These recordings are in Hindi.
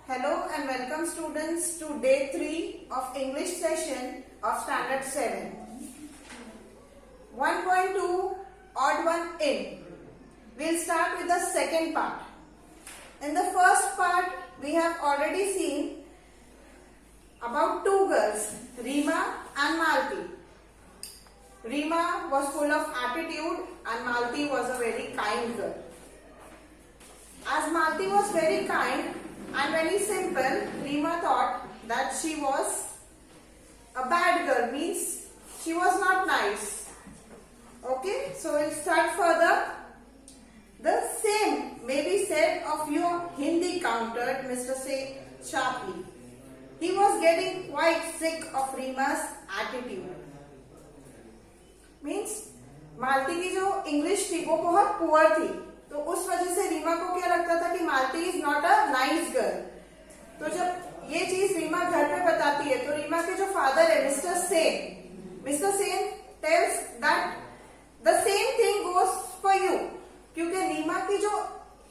Hello and welcome students to day 3 of English session of standard 7. 1.2 odd one in. We'll start with the second part. In the first part we have already seen about two girls, Rima and Malti. Rima was full of attitude and Malti was a very kind girl. As Malti was very kind and very simple, Rima thought that she was a bad girl, means she was not nice. Okay, so we'll start further. The same may be said of your Hindi, countered Mr. Singh sharply. He was getting quite sick of Rima's attitude. Means Malati की जो इंग्लिश थी वो बहुत पुअर थी, तो उस वजह से रीमा को क्या लगता था कि Malati is not a nice girl. तो जब ये चीज रीमा घर पे बताती है तो रीमा के जो फादर है mister Sen tells that the same thing goes for you, क्योंकि रीमा की जो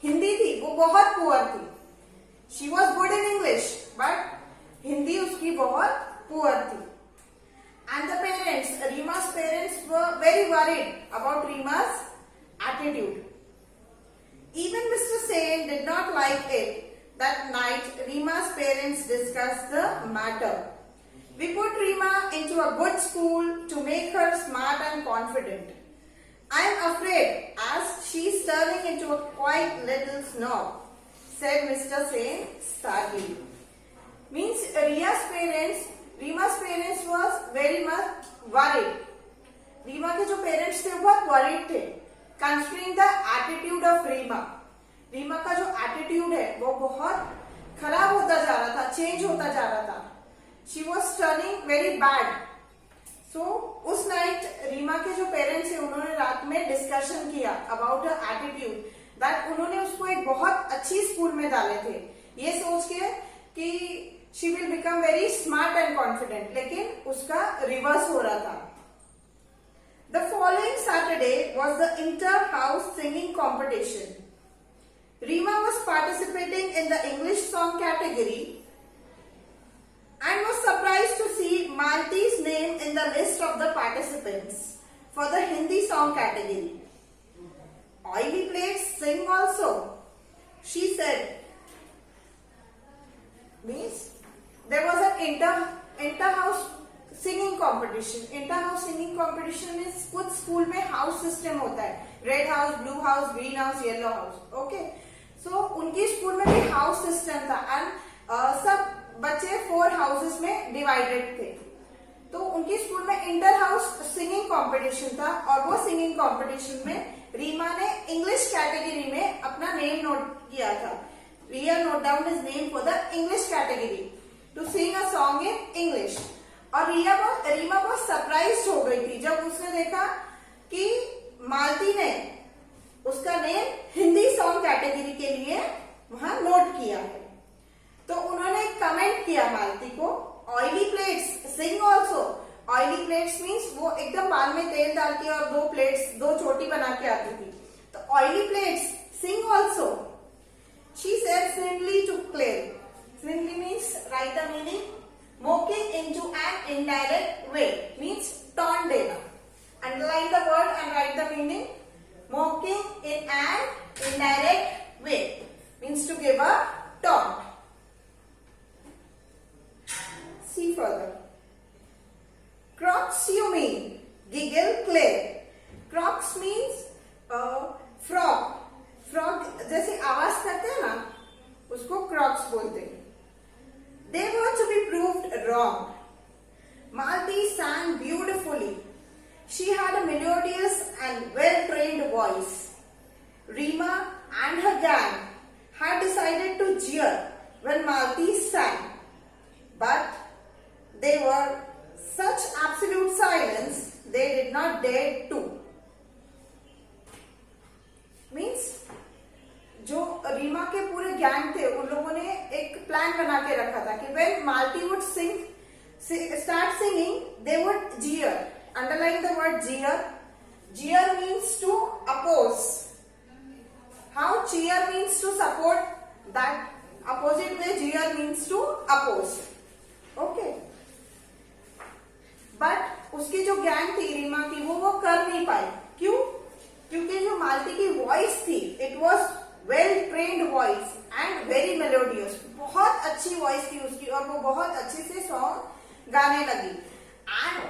हिंदी थी वो बहुत पुअर थी. She was good in English but Hindi उसकी बहुत पुअर थी. And the parents, Rima's parents were very worried about Rima's attitude. Even Mr. Sen did not like it. That night, Rima's parents discussed the matter. We put Rima into a good school to make her smart and confident. I am afraid as she is turning into a quite little snob, said Mr. Sen sadly. Means Rima's parents was very much worried. Reema के जो पेरेंट्स थे वो बहुत worried थे, considering the attitude of Reema. Reema का जो एटीट्यूड है वो बहुत खराब होता जा रहा था, चेंज होता जा रहा था. She was turning very bad. So उस नाइट रीमा के जो पेरेंट्स थे उन्होंने रात में डिस्कशन किया अबाउट her attitude, दैट उन्होंने उसको एक बहुत अच्छी स्कूल में डाले थे, ये सोच के कि she will become very smart and confident, लेकिन उसका रिवर्स हो रहा था. The following Saturday was the inter-house singing competition. Rima was participating in the English song category and was surprised to see Malti's name in the list of the participants for the Hindi song category. Oily plates sing also, she said. Means there was an inter-house singing competition. Inter-house singing competition is कुछ स्कूल में हाउस सिस्टम होता है, red house, blue house, green house, yellow house. Okay, so उनकी स्कूल में भी हाउस सिस्टम था एंड सब बच्चे 4 हाउसेस में डिवाइडेड थे. तो उनकी स्कूल में इंटर हाउस सिंगिंग कंपटीशन था और वो सिंगिंग कंपटीशन में रीमा ने इंग्लिश कैटेगरी में अपना नेम नोट किया था. Ria note down his name for the English category to sing a song in English. और रीमा बहुत सरप्राइज हो गई थी जब उसने देखा कि मालती ने उसका नेम हिंदी सॉन्ग कैटेगरी के लिए वहां नोट किया है. तो उन्होंने कमेंट किया मालती को, oily plates sing also. Oily plates means वो एकदम बाल में तेल डाल के और 2 चोटी बना के आती थी. तो oily plates sing also, she said thinly to Claire. Thinly means, write the meaning, mocking into an indirect way, means taunt देना. Underline the word and write the meaning. Mocking in an indirect way means to give a taunt. See further. Crocs you mean, giggle Claire. Crocs means frog. Frog जैसे आवाज करते हैं ना, उसको क्रॉक्स बोलते हैं. They were to be proved wrong. Malti sang beautifully. She had a melodious and well-trained voice. Rima and her gang had decided to jeer when Malti sang, but they were such absolute silence they did not dare to. Means जो रीमा के पूरे गैंग थे उन लोगों ने एक प्लान बना के रखा था कि when Malti would start singing, they would jeer. Underline the word jeer. Jeer means to oppose. How cheer means to support, that opposite में jeer means to oppose, okay. But उसकी जो गैंग थी रीमा की वो कर नहीं पाई। क्यों? क्योंकि जो मालती की वॉइस थी it was well trained voice and very melodious, बहुत अच्छी वॉइस थी उसकी और वो बहुत अच्छे से सॉन्ग गाने लगी। एंड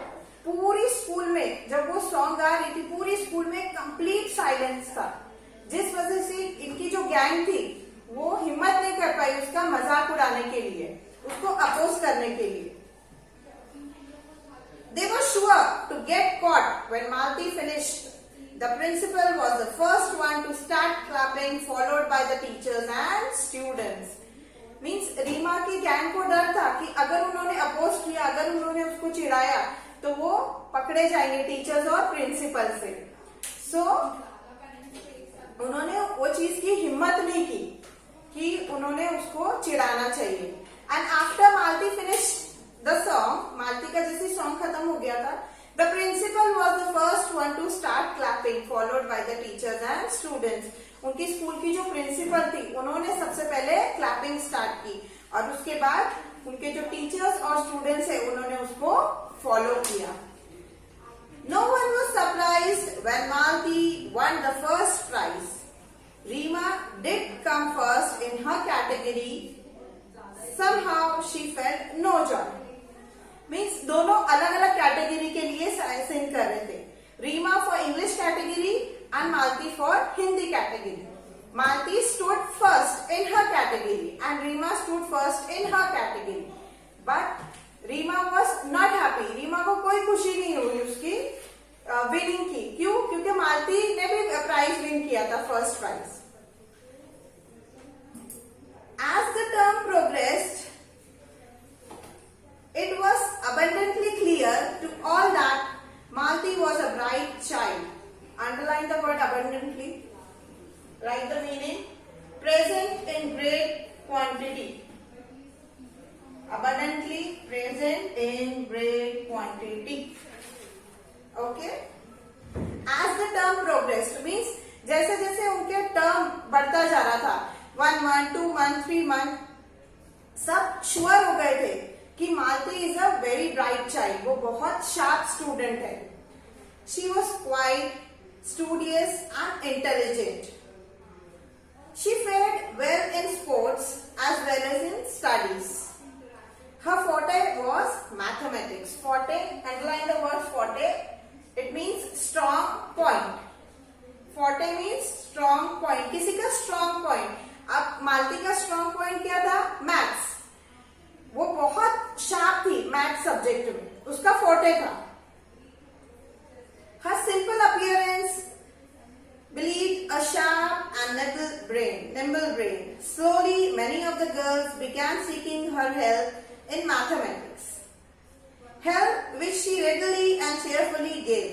पूरी स्कूल में जब वो सॉन्ग गा रही थी पूरी स्कूल में कंप्लीट साइलेंस था, जिस वजह से इनकी जो गैंग थी वो हिम्मत नहीं कर पाई उसका मजाक उड़ाने के लिए, उसको अपोज करने के लिए। They were sure to get caught when Malti finished. The principal was the first one to start clapping, followed by the teachers and students. Means Reema की गैंग को डर था कि अगर उन्होंने अपोज किया, अगर उन्होंने उसको चिढ़ाया तो वो पकड़े जाएंगे टीचर्स और प्रिंसिपल से। सो उन्होंने वो चीज की हिम्मत नहीं की कि उन्होंने उसको चिढ़ाना चाहिए। And after Malati finish the song, Malati का जैसे सॉन्ग खत्म हो गया था, the principal was the first one to start clapping followed by the teachers and students. उनकी स्कूल की जो प्रिंसिपल थी उन्होंने सबसे पहले क्लैपिंग स्टार्ट की और उसके बाद उनके जो टीचर्स और स्टूडेंट्स है उन्होंने उसको फॉलो किया। No one was surprised when Malti won the first prize. Reema did come first in her category. Somehow she felt no joy. Means दोनों अलग अलग कैटेगरी के लिए सिंग कर रहे थे। Reema for English category and Malti for Hindi category. Malti stood first in her category and Reema stood first in her category. But Reema was not happy, Reema को कोई खुशी नहीं हुई उसकी विनिंग की। क्यों? क्योंकि मालती ने भी प्राइज विन किया था, first prize. As the term progressed it was abundantly clear to all that Malti was a bright child. Underline the word abundantly. Write the meaning. Present in great quantity. Abundantly present in great quantity. Okay. As the term progressed means जैसे जैसे उनके टर्म बढ़ता जा रहा था, 1 month, 2 month, 3 month, सब श्योर हो गए थे कि Malati is a very bright child, वो बहुत शार्प स्टूडेंट है। She was quite studious and intelligent. She fared well in sports as well as in studies. Her forte was mathematics. Forte, underline the word forte. It means strong point. Forte means strong point. किसी का strong point. अब मालती का strong point क्या था? Maths. वो बहुत sharp थी maths subject में. उसका forte था. Her simple appearance believed a sharp and nimble brain. Slowly, many of the girls began seeking her help in mathematics, help which she readily and cheerfully gave.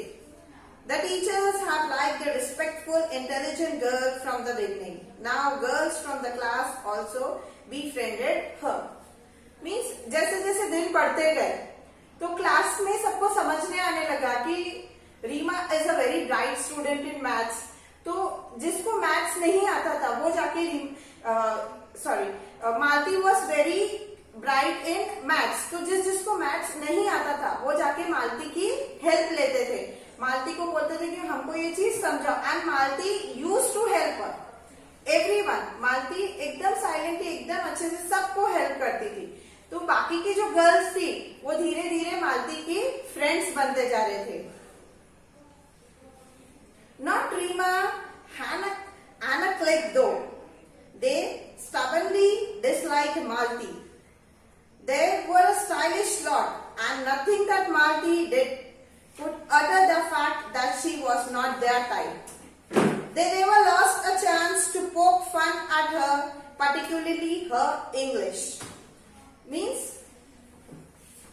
The teachers have liked the respectful, intelligent girl from the beginning. Now girls from the class also befriended her. Means जैसे जैसे दिन बढ़ते गए तो क्लास में सबको समझने आने लगा कि Rima is a very bright student in maths. तो जिसको मैथ्स नहीं आता था वो जाके Malati was very bright in maths, तो जिसको मैथ्स नहीं आता था वो जाके मालती की हेल्प लेते थे, मालती को बोलते थे कि हमको ये चीज समझाओ। And Malati use to help her everyone. Malati एकदम साइलेंटली एकदम अच्छे से सबको हेल्प करती थी। तो बाकी की जो गर्ल्स थी वो धीरे धीरे मालती की फ्रेंड्स बनते जा रहे थे। Not Reema and a clique though. They stubbornly disliked Malti. They were a stylish lot and nothing that Malti did could utter the fact that she was not their type. They never lost a chance to poke fun at her, particularly her English. Means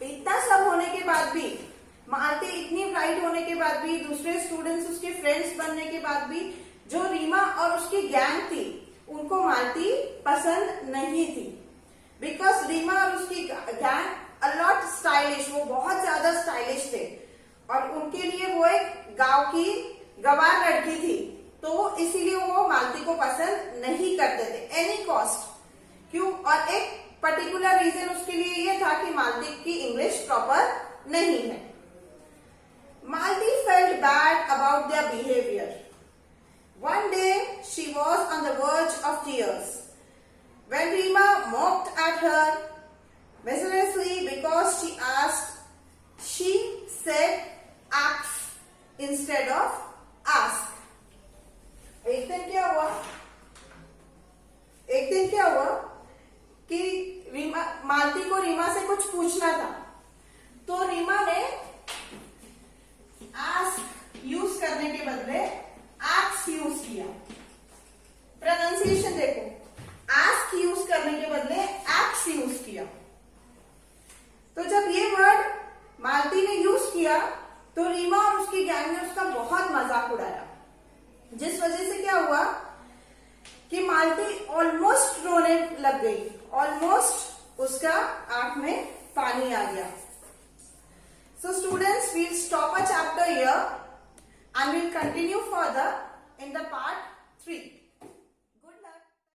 इतना सब होने के बाद भी, मालती इतनी ब्राइट होने के बाद भी, दूसरे स्टूडेंट्स उसके फ्रेंड्स बनने के बाद भी, जो रीमा और उसकी गैंग थी उनको मालती पसंद नहीं थी। बिकॉज रीमा और उसकी गैंग अलॉट स्टाइलिश, वो बहुत ज्यादा स्टाइलिश थे और उनके लिए वो एक गांव की गवार लड़की थी, तो इसीलिए वो मालती को पसंद नहीं करते थे। एनी कॉस्ट क्यों? और एक पर्टिकुलर रीजन उसके लिए ये था कि मालती की इंग्लिश प्रॉपर नहीं है। Malati felt bad about their behaviour. One day she was on the verge of tears when Rima mocked at her mercilessly because she said ask instead of ask. एक दिन क्या हुआ कि मालती को रीमा से कुछ पूछना था, तो रीमा ने आस्क यूज करने के बदले आस्क यूज किया। प्रोनाउंसिएशन देखो, आस्क यूज करने के बदले एक्स यूज किया। तो जब ये वर्ड मालती ने यूज किया तो रीमा और उसकी गैंग ने उसका बहुत मजाक उड़ाया, जिस वजह से क्या हुआ कि मालती ऑलमोस्ट रोने लग गई, ऑलमोस्ट उसका आंख में पानी आ गया। So students, we'll stop a chapter here and we'll continue further in the part 3.